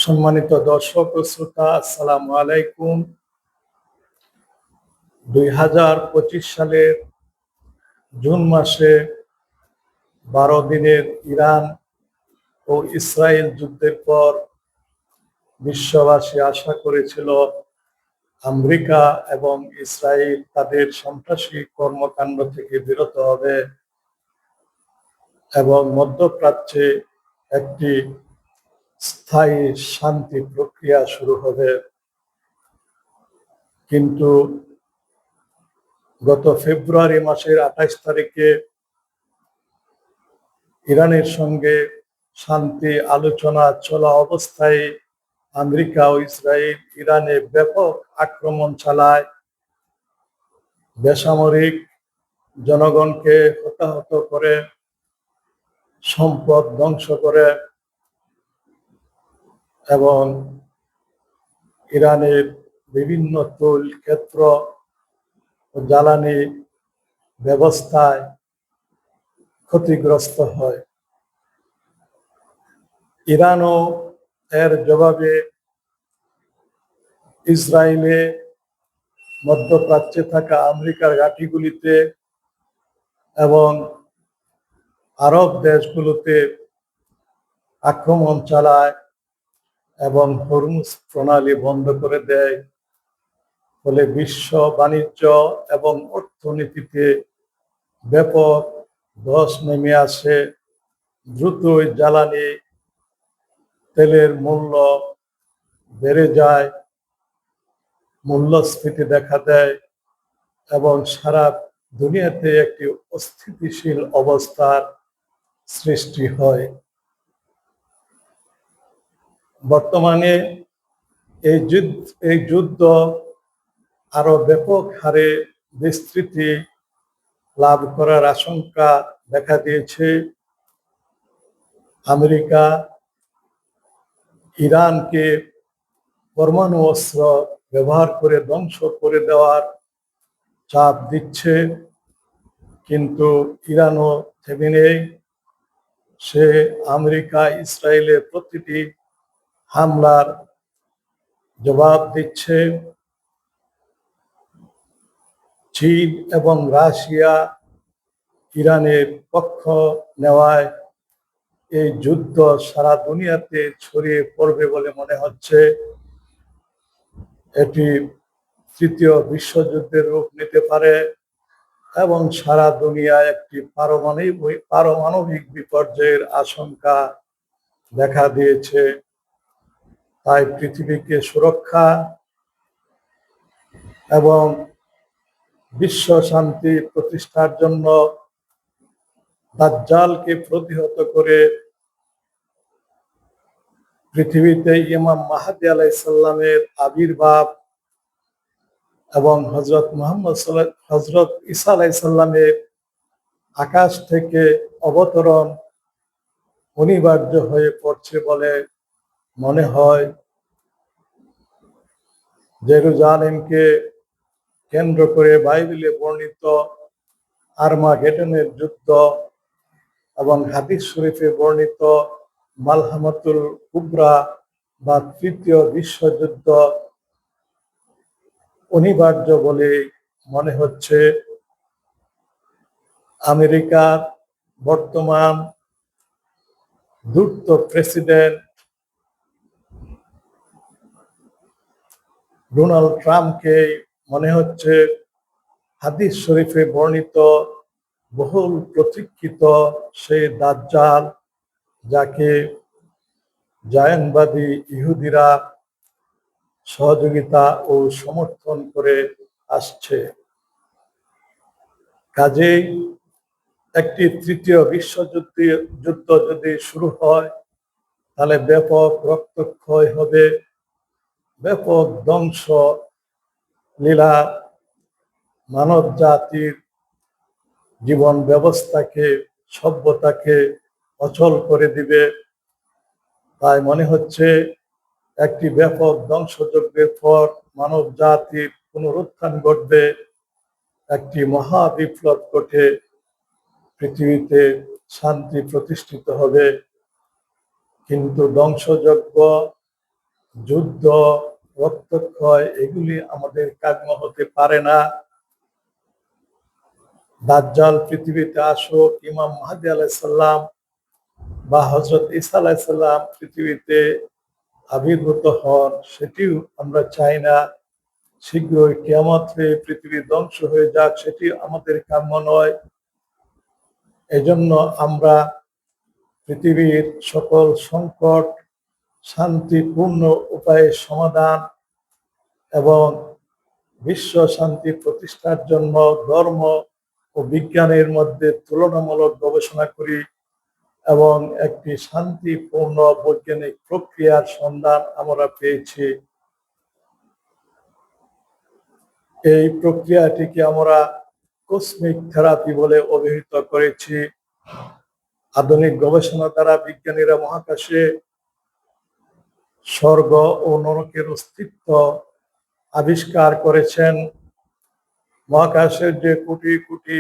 সম্মানিত দর্শক ও শ্রোতা, আসসালামু আলাইকুম। 2025 সালের জুন মাসে 12 দিনের ইরান ও ইসরায়েল যুদ্ধের পর বিশ্ববাসী আশা করেছিল আমেরিকা এবং ইসরায়েল তাদের সন্ত্রাসী কর্মকাণ্ড থেকে বিরত হবে এবং মধ্যপ্রাচ্যে একটি স্থায়ী শান্তি প্রক্রিয়া শুরু হবে। কিন্তু গত ফেব্রুয়ারি মাসের 28 তারিখে ইরানের সঙ্গে শান্তি আলোচনা চলা অবস্থায় আমেরিকা ও ইসরায়েল ইরানে ব্যাপক আক্রমণ চালায়, বেসামরিক জনগণকে হতাহত করে, সম্পদ ধ্বংস করে এবং ইরানের বিভিন্ন তৈল ক্ষেত্র ও জ্বালানি ব্যবস্থায় ক্ষতিগ্রস্ত হয়। ইরানও এর জবাবে ইসরায়েলে মধ্যপ্রাচ্যে থাকা আমেরিকার ঘাঁটিগুলিতে এবং আরব দেশগুলোতে আক্রমণ চালায় এবং হরমুজ প্রণালী বন্ধ করে দেয়। ফলে বিশ্ব বাণিজ্য এবং অর্থনীতিতে ব্যাপক ধস নেমে আসে। দ্রুতই জ্বালানি তেলের মূল্য বেড়ে যায়, মূল্যস্ফীতি দেখা দেয় এবং সারা দুনিয়াতে একটি অস্থিতিশীল অবস্থার সৃষ্টি হয়। বর্তমানে এই যুদ্ধ আরো ব্যাপক হারে বিস্তৃতি লাভ করার আশঙ্কা দেখা দিয়েছে। আমেরিকা ইরানকে পরমাণু অস্ত্র ব্যবহার করে ধ্বংস করে দেওয়ার চাপ দিচ্ছে, কিন্তু ইরানও থেমে নেই। সে আমেরিকা ইসরায়েলের প্রতিটি হামলার জবাব দিচ্ছে। চীন এবং রাশিয়া ইরানের পক্ষ নেওয়ায় এই যুদ্ধ সারা দুনিয়াতে ছড়িয়ে পড়বে বলে মনে হচ্ছে। এটি তৃতীয় বিশ্বযুদ্ধের রূপ নিতে পারে এবং সারা দুনিয়ায় একটি পারমাণবিক বিপর্যয়ের আশঙ্কা দেখা দিয়েছে। তাই পৃথিবীকে সুরক্ষা এবং বিশ্ব শান্তি প্রতিষ্ঠার জন্য দাজ্জালকে প্রতিহত করে পৃথিবীতে ইমাম মাহদী আলাইহিস সালামের আবির্ভাব এবং হযরত ঈসা আলাইহিস সালামের আকাশ থেকে অবতরণ অনিবার্য হয়ে পড়ছে বলে মনে হয়। জেরুজালেমকে কেন্দ্র করে বাইবেলে বর্ণিত আর্মাগেডনের যুদ্ধ এবং হাদিস শরীফে বর্ণিত মালহামাতুল কুবরা বা তৃতীয় বিশ্বযুদ্ধ অনিবার্য বলে মনে হচ্ছে। আমেরিকার বর্তমান ধূর্ত প্রেসিডেন্ট ডোনাল্ড ট্রাম্পকে মনে হচ্ছে হাদিস শরীফে বর্ণিত বহুল প্রতীক্ষিত সেই দাজ্জাল, যাকে জায়নবাদী ইহুদিরা সহযোগিতা ও সমর্থন করে আসছে। কাজেই একটি তৃতীয় বিশ্বযুদ্ধ যদি শুরু হয়, তাহলে ব্যাপক রক্তক্ষয় হবে, ব্যাপক ধ্বংস লীলা মানব জাতির জীবন ব্যবস্থাকে, সভ্যতাকে অচল করে দিবে। তাই মনে হচ্ছে একটি ব্যাপক ধ্বংসযজ্ঞের পর মানব জাতির পুনরুত্থান ঘটবে, একটি মহা বিপ্লব ঘটে পৃথিবীতে শান্তি প্রতিষ্ঠিত হবে। কিন্তু ধ্বংসযজ্ঞ যুদ্ধ, রক্তক্ষয় এগুলি আমাদের কাম্য হতে পারে না। দাজ্জাল পৃথিবীতে আসুক, ইমাম মাহদী আলাইহিস সালাম বা হযরত ঈসা আলাইহিস সালাম পৃথিবীতে আবির্ভূত হন, সেটিও আমরা চাই না। শীঘ্রই কিয়ামত হয়ে পৃথিবী ধ্বংস হয়ে যাক, সেটি আমাদের কাম্য নয়। এজন্য আমরা পৃথিবীর সকল সংকট শান্তিপূর্ণ উপায়ে সমাধান এবং বিশ্ব শান্তি প্রতিষ্ঠার জন্য ধর্ম ও বিজ্ঞানের মধ্যে তুলনামূলক গবেষণা করি এবং একটি শান্তিপূর্ণ বৈজ্ঞানিক প্রক্রিয়ার সন্ধান আমরা পেয়েছি। এই প্রক্রিয়াটিকে আমরা কসমিক থেরাপি বলে অভিহিত করেছি। আধুনিক গবেষণা দ্বারা বিজ্ঞানীরা মহাকাশে স্বর্গ ও নরকের অস্তিত্ব আবিষ্কার করেছেন। মহাকাশের যে কোটি কোটি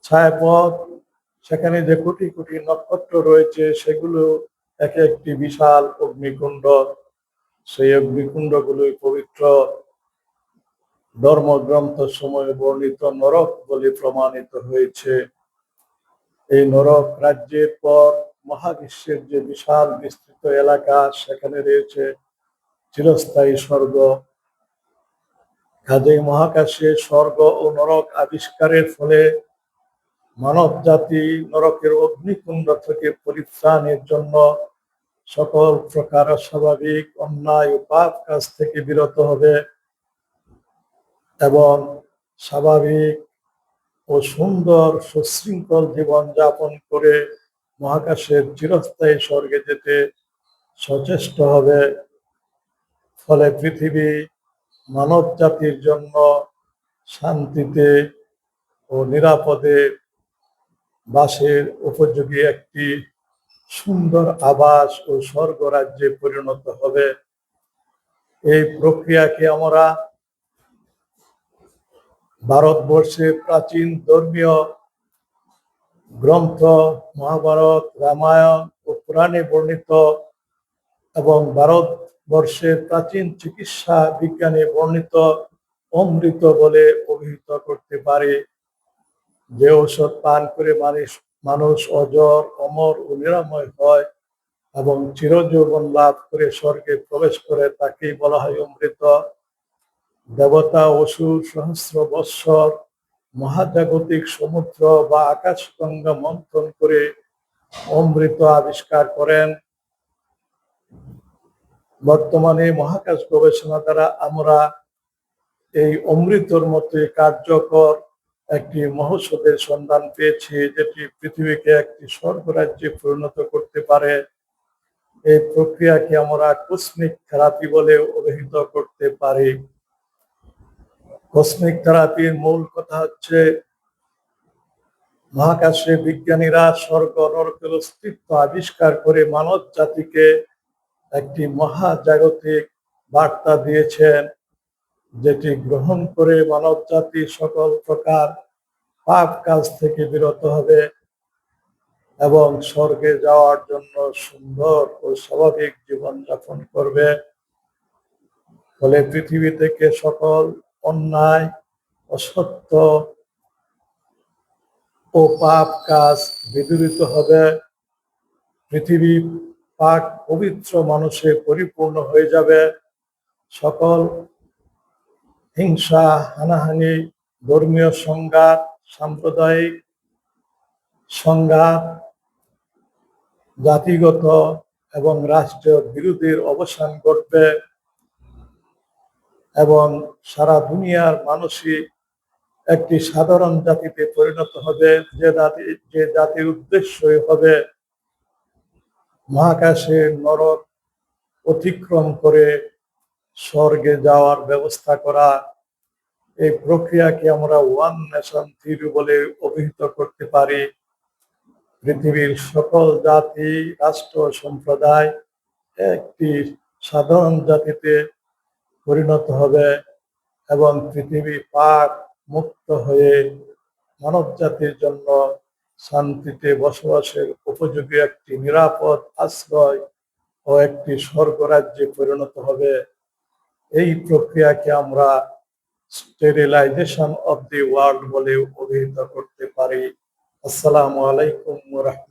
ছায়াপথ, সেখানে যে কোটি কোটি নক্ষত্র রয়েছে, সেগুলো এক একটি বিশাল অগ্নিকুণ্ড। সেই অগ্নিকুণ্ডগুলোই পবিত্র ধর্মগ্রন্থ সময়ে বর্ণিত নরক বলে প্রমাণিত হয়েছে। এই নরক রাজ্যের পর মহাবিশ্বের যে বিশাল বিস্তৃত এলাকা, সেখানে রয়েছে চিরস্থায়ী স্বর্গ। কাজেই মহাকাশে স্বর্গ ও নরক আবিষ্কারের ফলে মানব জাতি নরকের অগ্নিকুণ্ড থেকে পরিত্রাণের জন্য সকল প্রকার অস্বাভাবিক অন্যায় ও পাপ কাজ থেকে বিরত হবে এবং স্বাভাবিক ও সুন্দর সুশৃঙ্খল জীবন যাপন করে মহাকাশের চিরস্থায়ী স্বর্গে যেতে সচেষ্ট হবে। ফলে পৃথিবী মানব জাতির জন্য শান্তিতে ও নিরাপদে বাসের উপযোগী একটি সুন্দর আবাস ও স্বর্গ রাজ্যে পরিণত হবে। এই প্রক্রিয়াকে আমরা ভারতবর্ষের প্রাচীন ধর্মীয় গ্রন্থ মহাভারত, রামায়ণ ও পুরাণে বর্ণিত এবং ভারতবর্ষের প্রাচীন চিকিৎসা বিজ্ঞানে বর্ণিত অমৃত বলে অভিহিত করতে পারে। যে ঔষধ পান করে মানুষ অজর, অমর ও নিরাময় হয় এবং চিরযৌবন লাভ করে স্বর্গে প্রবেশ করে, তাকেই বলা হয় অমৃত। দেবতা অসুর সহস্র বৎসর মহাজাগতিক সমুদ্র বা আকাশগঙ্গা মন্থন করে অমৃত আবিষ্কার করেন। বর্তমানে মহাকাশ গবেষণা দ্বারা আমরা এই অমৃতর মতোই কার্যকর একটি মহৌষধের সন্ধান পেয়েছি, যেটি পৃথিবীকে একটি স্বর্গরাজ্যে পরিণত করতে পারে। এই প্রক্রিয়াকে আমরা কসমিক থেরাপি বলে অভিহিত করতে পারি। কসমিক থেরাপির মূল কথা হচ্ছে, মহাকাশে বিজ্ঞানীরা স্বর্গ নরকের অস্তিত্ব আবিষ্কার করে মানব জাতিকে একটি মহাজাগতিক বার্তা দিয়েছেন, যেটি গ্রহণ করে মানব জাতি সকল প্রকার পাপ কাজ থেকে বিরত হবে এবং স্বর্গে যাওয়ার জন্য সুন্দর ও স্বাভাবিক জীবন যাপন করবে। ফলে পৃথিবী থেকে সকল অন্যায়, অসত্য ও পাপ কাজ বিদূরিত হবে। পৃথিবী পাক পবিত্র মানুষে পরিপূর্ণ হয়ে যাবে। সকল হিংসা, হানাহানি, ধর্মীয় সংঘাত, সাম্প্রদায়িক সংঘাত, জাতিগত এবং রাষ্ট্রীয় বিরোধীর অবসান ঘটবে এবং সারা দুনিয়ার মানুষই একটি সাধারণ জাতিতে পরিণত হবে, যে জাতির উদ্দেশ্যই হবে মহাকাশের নরক অতিক্রম করে স্বর্গে যাওয়ার ব্যবস্থা করা। এই প্রক্রিয়াকে আমরা ওয়ান নেশন থিওরি বলে অভিহিত করতে পারি। পৃথিবীর সকল জাতি, রাষ্ট্র, সম্প্রদায় একটি সাধারণ জাতিতে পরিণত হবে এবং পৃথিবী পাক মুক্ত হয়ে মানব জাতির জন্য শান্তিতে বসবাসের উপযোগী একটি নিরাপদ আশ্রয় ও একটি স্বর্গরাজ্যে পরিণত হবে। এই প্রক্রিয়াকে আমরা স্টেরিলাইজেশন অফ দি ওয়ার্ল্ড বলে অভিহিত করতে পারি। আসসালামু আলাইকুম ওয়া রাহমাতুল্লাহ।